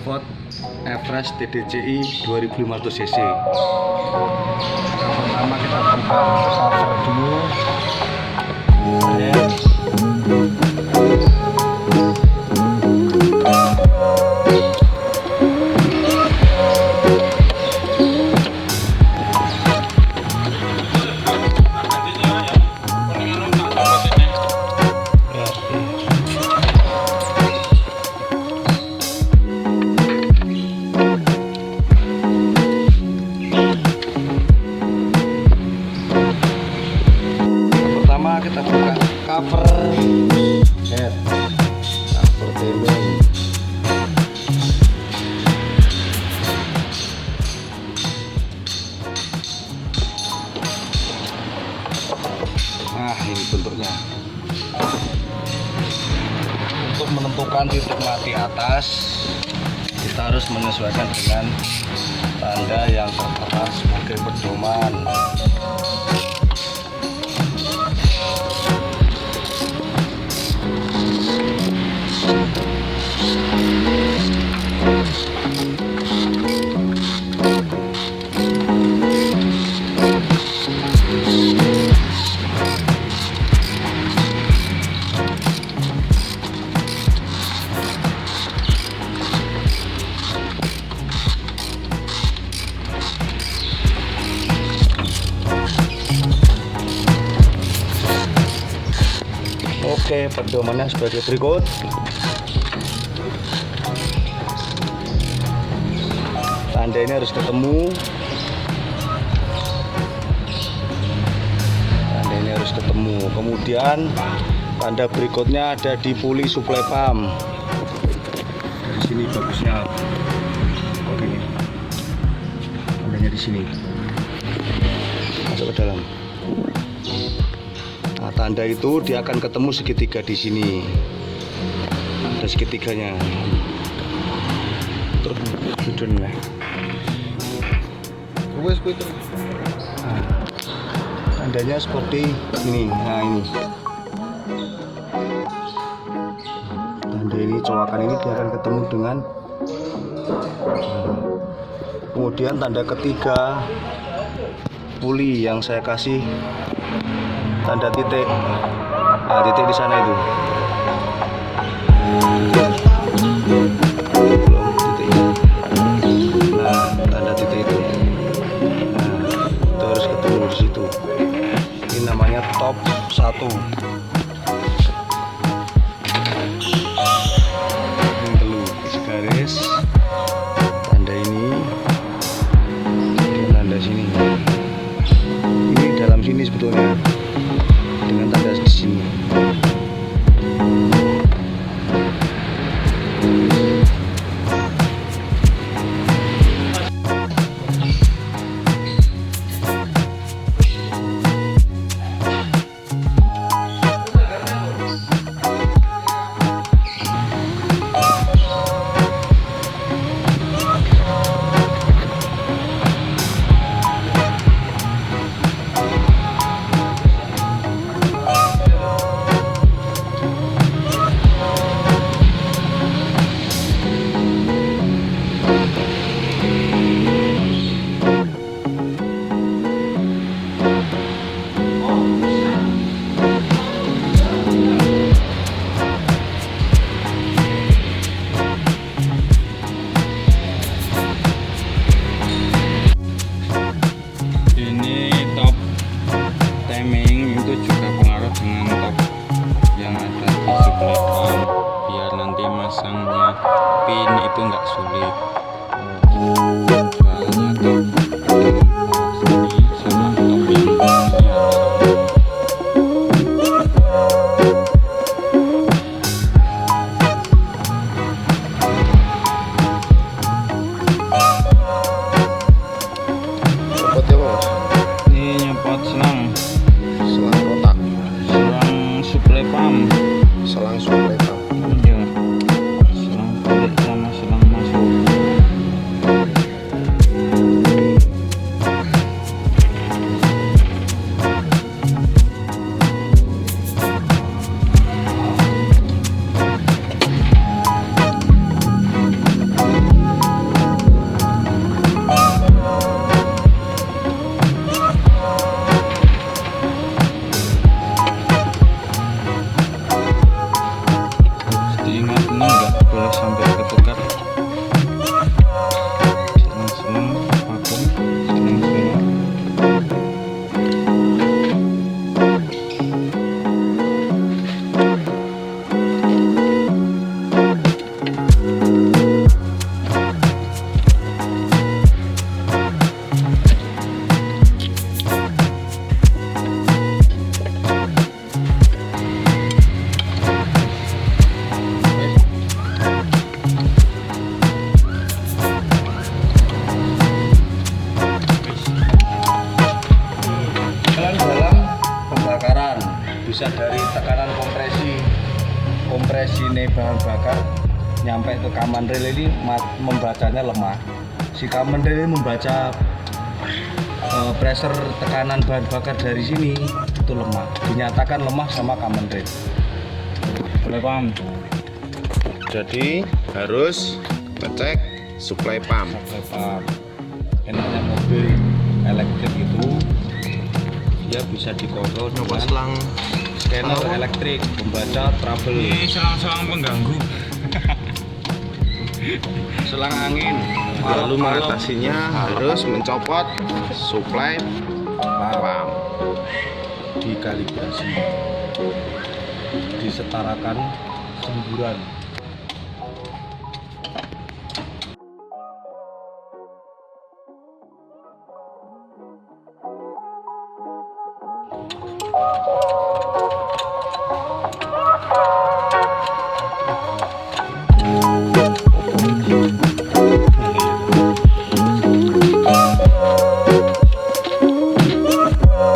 Ford EVEREST TDCi 2500 cc. Pertama kita buka cover dulu. Kita buka cover head, cover tembeng. Nah, ini bentuknya. Untuk menentukan titik mati atas, kita harus menyesuaikan dengan tanda yang tertera sebagai pedoman. Oke, pedomannya sebagai berikut. Tanda ini harus ketemu. Tanda ini harus ketemu. Kemudian tanda berikutnya ada di puli suplai pump. Di sini bagusnya. Oke. Tandanya di sini. Masuk ke dalam. Nah, tanda itu dia akan ketemu segitiga di sini. Ada segitiganya. Terus sudutnya. Nah, tandanya seperti ini. Nah, ini. Tanda ini, cowakan ini dia akan ketemu dengan. Kemudian tanda ketiga puli yang saya kasih tanda titik. Nah, titik di sana itu. Nah, tanda titik itu. Nah, itu harus ketemu di situ. Ini namanya top 1. Ini dulu isi garis. Tanda ini. Dan tanda sini. Ini dalam sini sebetulnya. Dengan tanda di sini. Masangnya pin itu enggak sulit. Soalnya top sini sama top yang ini nyepot selang Kotak. selang suplai pump. Selang suplai pump. Iya, selang balik sama selang masuk. sini bahan bakar nyampe ke command rail ini membacanya lemah. Si command rail ini membaca pressure tekanan bahan bakar dari sini itu lemah, dinyatakan lemah sama command rail. Supply pump. Jadi harus ngecek supply pump. Supply pump. Enaknya mobil elektrik itu dia bisa dikontrol dengan Selang scanner elektrik, membaca trouble. Ini selang-selang pengganggu. Selang angin. Lalu mengatasinya harus mencopot supply pump. Dikalibrasi, disetarakan semburan.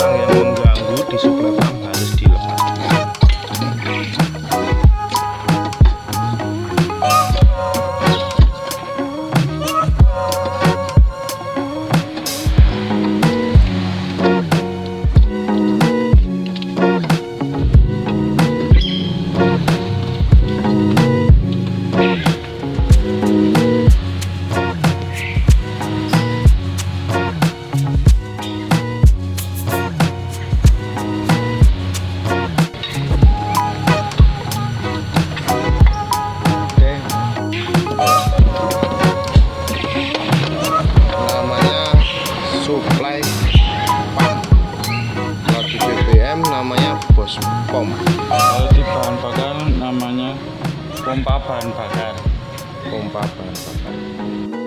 Yang mengganggu di supply pump harus dilepas. Namanya supply pump. Kalau di BBM namanya bos pom. Kalau di bahan bakar namanya pompa bahan bakar. Pompa bahan bakar.